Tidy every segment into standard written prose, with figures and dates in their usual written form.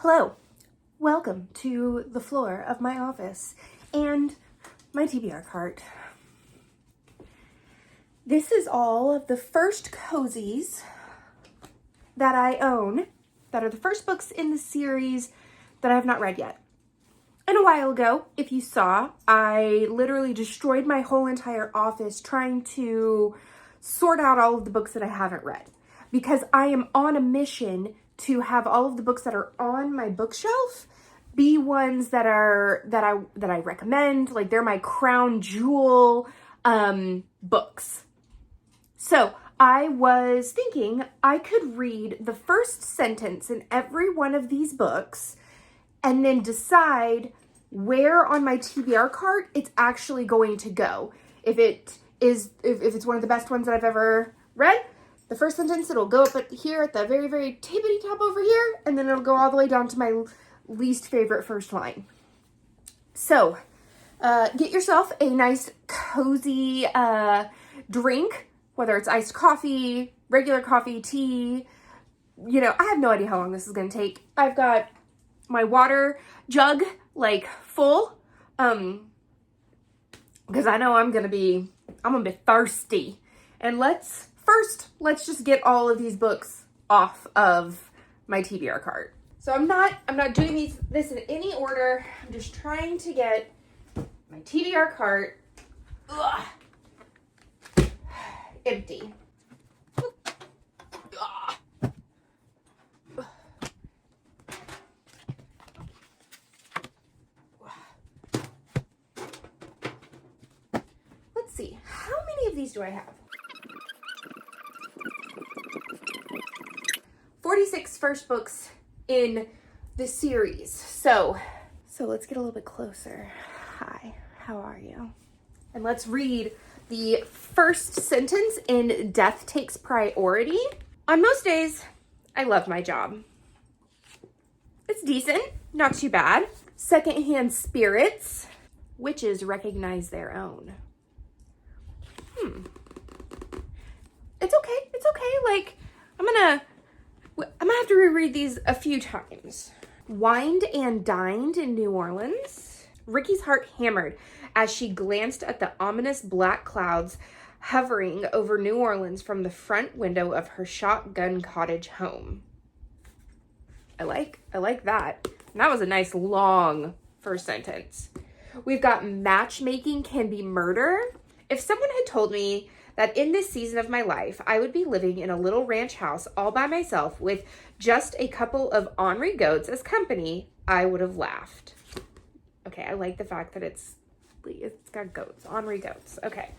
Hello, welcome to the floor of my office and my TBR cart. This is all of the first cozies that I own, that are the first books in the series that I have not read yet. And a while ago, if you saw, I literally destroyed my whole entire office trying to sort out all of the books that I haven't read, because I am on a mission to have all of the books that are on my bookshelf be ones that I recommend. Like, they're my crown jewel books. So I was thinking I could read the first sentence in every one of these books and then decide where on my TBR cart it's actually going to go. If it's one of the best ones that I've ever read, the first sentence, it'll go up here at the very, very tippity top over here, and then it'll go all the way down to my least favorite first line. So, get yourself a nice cozy drink, whether it's iced coffee, regular coffee, tea. You know, I have no idea how long this is going to take. I've got my water jug, like, full, because I know I'm going to be thirsty. And let's just get all of these books off of my TBR cart. So I'm not doing this in any order. I'm just trying to get my TBR cart empty. Let's see, how many of these do I have? 46 first books in the series. So let's get a little bit closer. Hi, how are you? And let's read the first sentence in Death Takes Priority. On most days, I love my job. It's decent, not too bad. Secondhand spirits. Witches recognize their own. It's okay. Like, I'm gonna have to reread these a few times. Wined and dined in New Orleans. Ricky's heart hammered as she glanced at the ominous black clouds hovering over New Orleans from the front window of her shotgun cottage home. I like that. And that was a nice long first sentence. We've got matchmaking can be murder. If someone had told me that in this season of my life, I would be living in a little ranch house all by myself with just a couple of ornery goats as company, I would have laughed. Okay, I like the fact that it's got goats, ornery goats. Okay,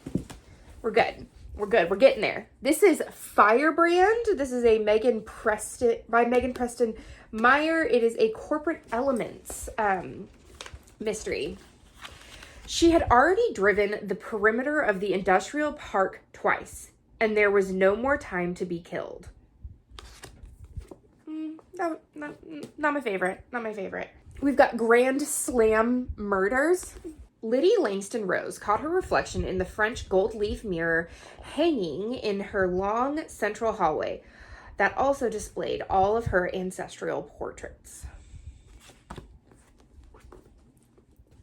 we're good. We're getting there. This is Firebrand. This is a Megan Preston Meyer. It is a Corporate Elements mystery. She had already driven the perimeter of the industrial park twice, and there was no more time to be killed. Not my favorite. Not my favorite. We've got Grand Slam Murders. Liddy Langston Rose caught her reflection in the French gold leaf mirror hanging in her long central hallway that also displayed all of her ancestral portraits.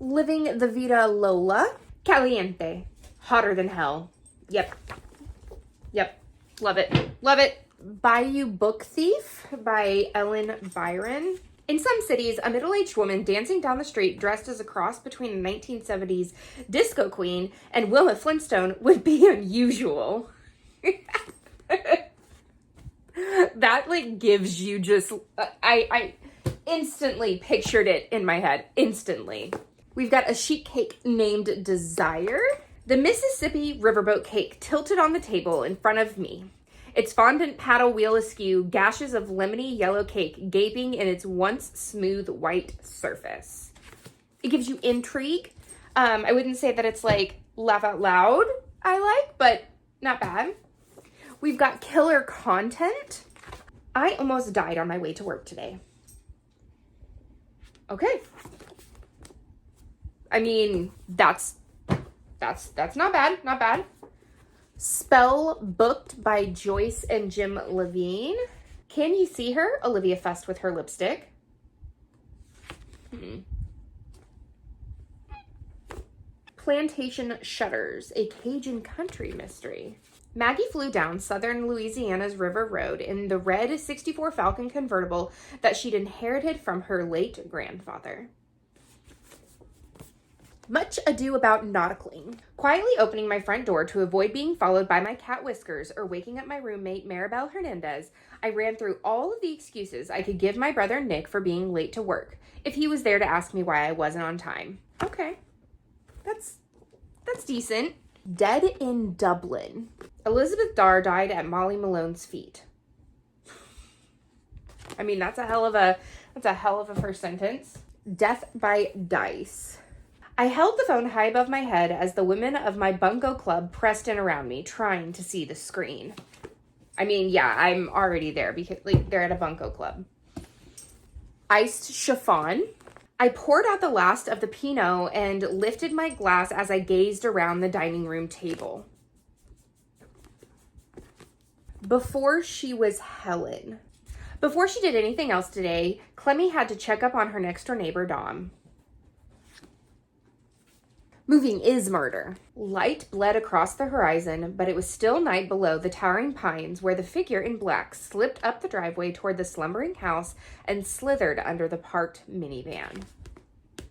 Living the Vida Lola. Caliente. Hotter than hell. Yep. Love it. Bayou Book Thief by Ellen Byron. In some cities, a middle-aged woman dancing down the street dressed as a cross between a 1970s disco queen and Wilma Flintstone would be unusual. That, like, gives you just... I instantly pictured it in my head. Instantly. We've got a sheet cake named Desire. The Mississippi riverboat cake tilted on the table in front of me. Its fondant paddle wheel askew, gashes of lemony yellow cake gaping in its once smooth white surface. It gives you intrigue. I wouldn't say that it's like laugh out loud but not bad. We've got killer content. I almost died on my way to work today. Okay. I mean, that's not bad. Spell Booked by Joyce and Jim Levine. Can you see her? Olivia fussed with her lipstick. Plantation Shutters, a Cajun country mystery. Maggie flew down southern Louisiana's River Road in the red 64 Falcon convertible that she'd inherited from her late grandfather. Much Ado About Nauticaling. Quietly opening my front door to avoid being followed by my cat Whiskers or waking up my roommate Maribel Hernandez, I ran through all of the excuses I could give my brother Nick for being late to work, if he was there to ask me why I wasn't on time. Okay. That's decent. Dead in Dublin. Elizabeth Darr died at Molly Malone's feet. I mean, that's a hell of a first sentence. Death by Dice. I held the phone high above my head as the women of my bunco club pressed in around me, trying to see the screen. I mean, yeah, I'm already there because they're at a bunco club. Iced chiffon. I poured out the last of the Pinot and lifted my glass as I gazed around the dining room table. Before she was Helen. Before she did anything else today, Clemmy had to check up on her next door neighbor, Dom. Moving is murder. Light bled across the horizon, but it was still night below the towering pines where the figure in black slipped up the driveway toward the slumbering house and slithered under the parked minivan.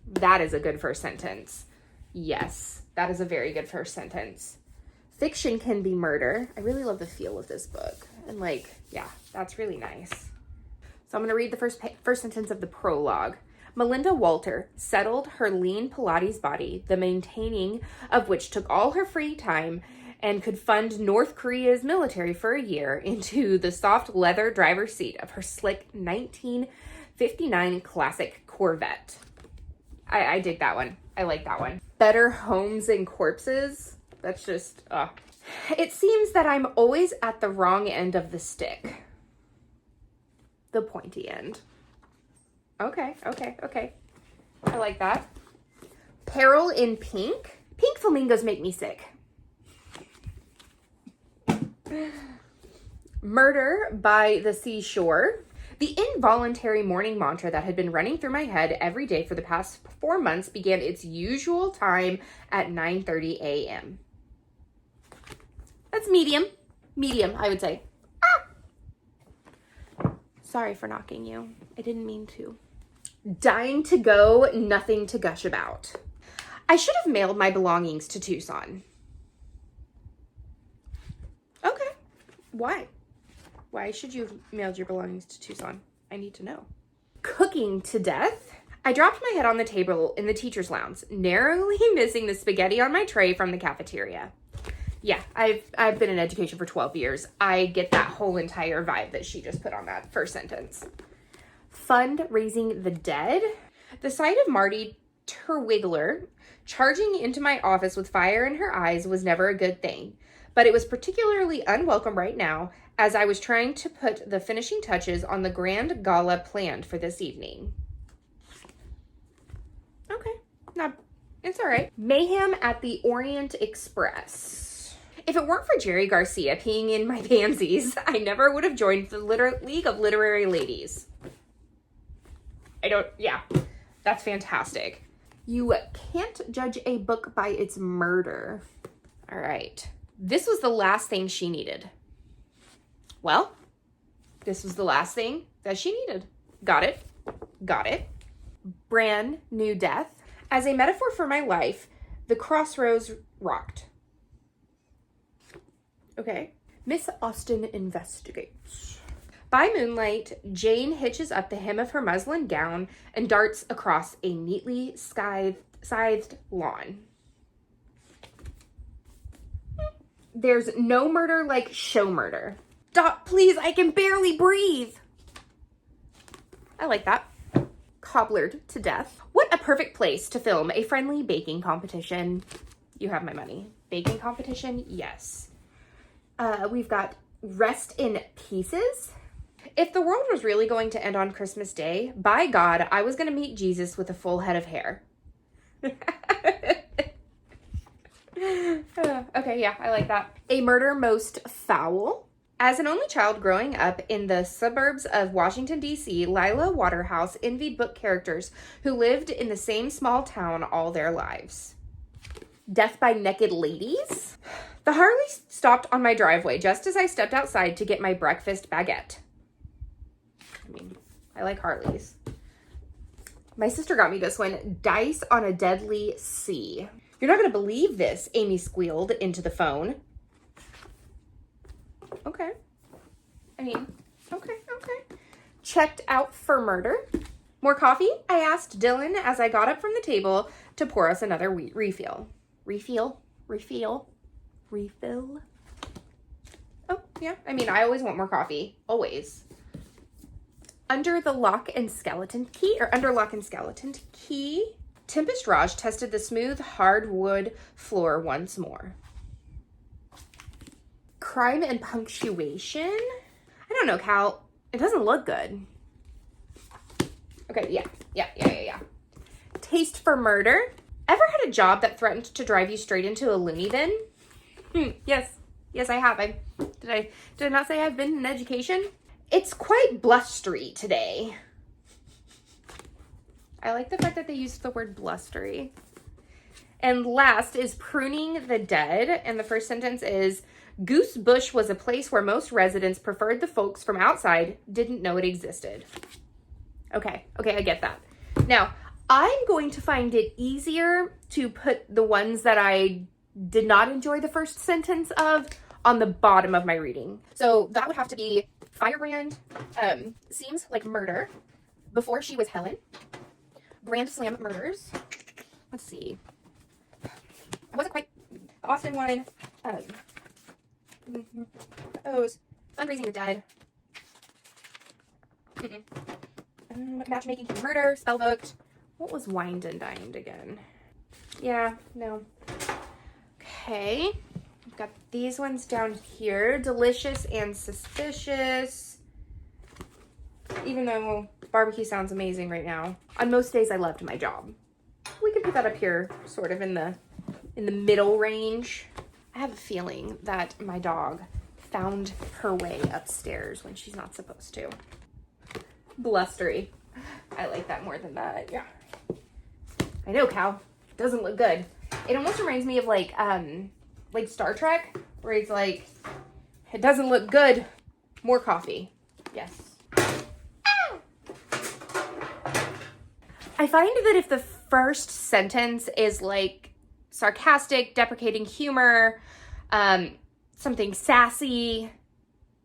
That is a good first sentence. Yes, that is a very good first sentence. Fiction can be murder. I really love the feel of this book. And yeah, that's really nice. So I'm going to read the first sentence of the prologue. Melinda Walter settled her lean Pilates body, the maintaining of which took all her free time and could fund North Korea's military for a year, into the soft leather driver's seat of her slick 1959 classic Corvette. I dig that one. I like that one. Better Homes and Corpses. That's just, It seems that I'm always at the wrong end of the stick. The pointy end. Okay. I like that. Peril in Pink. Pink flamingos make me sick. Murder by the Seashore. The involuntary morning mantra that had been running through my head every day for the past 4 months began its usual time at 9:30 a.m. That's medium. Medium, I would say. Sorry for knocking you. I didn't mean to. Dying to go, nothing to gush about. I should have mailed my belongings to Tucson. Okay. Why? Why should you have mailed your belongings to Tucson? I need to know. Cooking to death. I dropped my head on the table in the teacher's lounge, narrowly missing the spaghetti on my tray from the cafeteria. Yeah, I've been in education for 12 years. I get that whole entire vibe that she just put on that first sentence. Fundraising the dead. The sight of Marty Terwigler charging into my office with fire in her eyes was never a good thing, but it was particularly unwelcome right now as I was trying to put the finishing touches on the grand gala planned for this evening. Okay, it's all right. Mayhem at the Orient Express. If it weren't for Jerry Garcia peeing in my pansies, I never would have joined the League of Literary Ladies. That's fantastic. You can't judge a book by its murder. All right. This was the last thing she needed. Well, this was the last thing that she needed. Got it. Brand new death. As a metaphor for my life, the crossroads rocked. Okay. Miss Austen investigates. By moonlight, Jane hitches up the hem of her muslin gown and darts across a neatly scythed lawn. There's no murder like show murder. Stop, please, I can barely breathe. I like that. Cobblered to death. What a perfect place to film a friendly baking competition. You have my money. Baking competition? Yes. We've got Rest in Pieces. If the world was really going to end on Christmas Day, by God, I was going to meet Jesus with a full head of hair. Okay, yeah, I like that. A Murder Most Foul. As an only child growing up in the suburbs of Washington, D.C., Lila Waterhouse envied book characters who lived in the same small town all their lives. Death by Naked Ladies? The Harley stopped on my driveway just as I stepped outside to get my breakfast baguette. I mean, I like Harleys. My sister got me this one, Dice on a Deadly Sea. You're not going to believe this, Amy squealed into the phone. Okay. I mean, okay. Checked out for murder. More coffee? I asked Dylan as I got up from the table to pour us another refill. Refill? Oh, yeah. I mean, I always want more coffee. Always. Under Lock and Skeleton Key, Tempest Raj tested the smooth, hardwood floor once more. Crime and Punctuation? I don't know, Cal. It doesn't look good. Okay, yeah. Taste for Murder? Ever had a job that threatened to drive you straight into a loony bin? Yes, I have. Did I not say I've been in education? It's quite blustery today. I like the fact that they used the word blustery. And last is Pruning the Dead. And the first sentence is, Goose Bush was a place where most residents preferred the folks from outside didn't know it existed. Okay, I get that. Now, I'm going to find it easier to put the ones that I did not enjoy the first sentence of on the bottom of my reading. So that would have to be Firebrand, Seems Like Murder, Before She Was Helen, Grand Slam Murders. Let's see. I wasn't quite the Austin one. Fundraising the Dead. Matchmaking to Murder, Spellbooked. What was Wined and Dined again? Yeah, no. Okay. I've got these ones down here. Delicious and Suspicious. Even though barbecue sounds amazing right now. On most days I loved my job. We could put that up here, sort of in the middle range. I have a feeling that my dog found her way upstairs when she's not supposed to. Blustery. I like that more than that. Yeah. I know, Cal. Doesn't look good. It almost reminds me of like Star Trek, where it's like, it doesn't look good. More coffee. Yes. I find that if the first sentence is like sarcastic, deprecating humor, something sassy,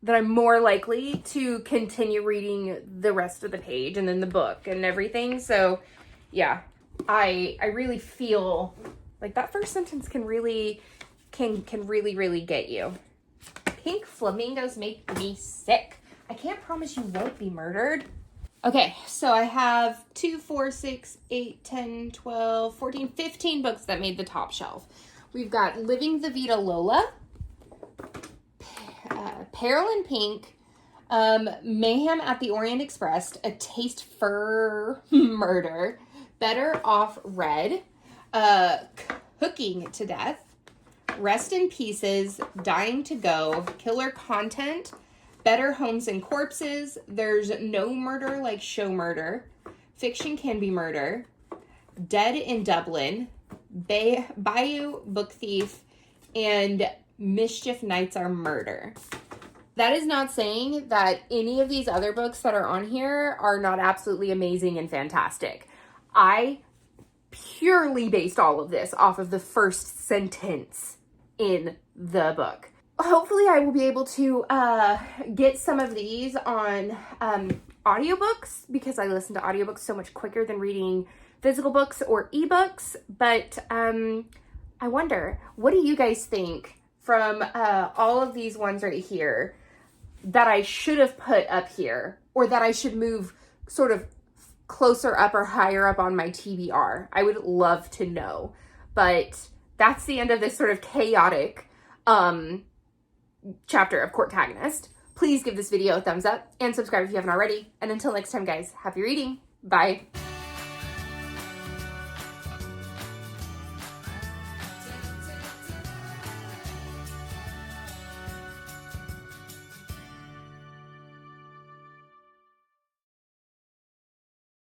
that I'm more likely to continue reading the rest of the page and then the book and everything. So yeah, I really feel like that first sentence can really get you. Pink flamingos make me sick. I can't promise you won't be murdered. Okay, so I have 2, 4, 6, 8, 10, 12, 14, 15 books that made the top shelf. We've got Living the Vida Lola, Peril in Pink, Mayhem at the Orient Express, A Taste for Murder, Better Off Red, Cooking to Death, Rest in Pieces, Dying to Go, Killer Content, Better Homes and Corpses, There's No Murder Like Show Murder, Fiction Can Be Murder, Dead in Dublin, Bayou Book Thief, and Mischief Nights Are Murder. That is not saying that any of these other books that are on here are not absolutely amazing and fantastic. I purely based all of this off of the first sentence in the book. Hopefully I will be able to get some of these on audiobooks, because I listen to audiobooks so much quicker than reading physical books or ebooks. But I wonder, what do you guys think from all of these ones right here that I should have put up here, or that I should move sort of closer up or higher up on my TBR? I would love to know. But that's the end of this sort of chaotic chapter of Courtagonist. Please give this video a thumbs up and subscribe if you haven't already. And until next time, guys, happy reading. Bye.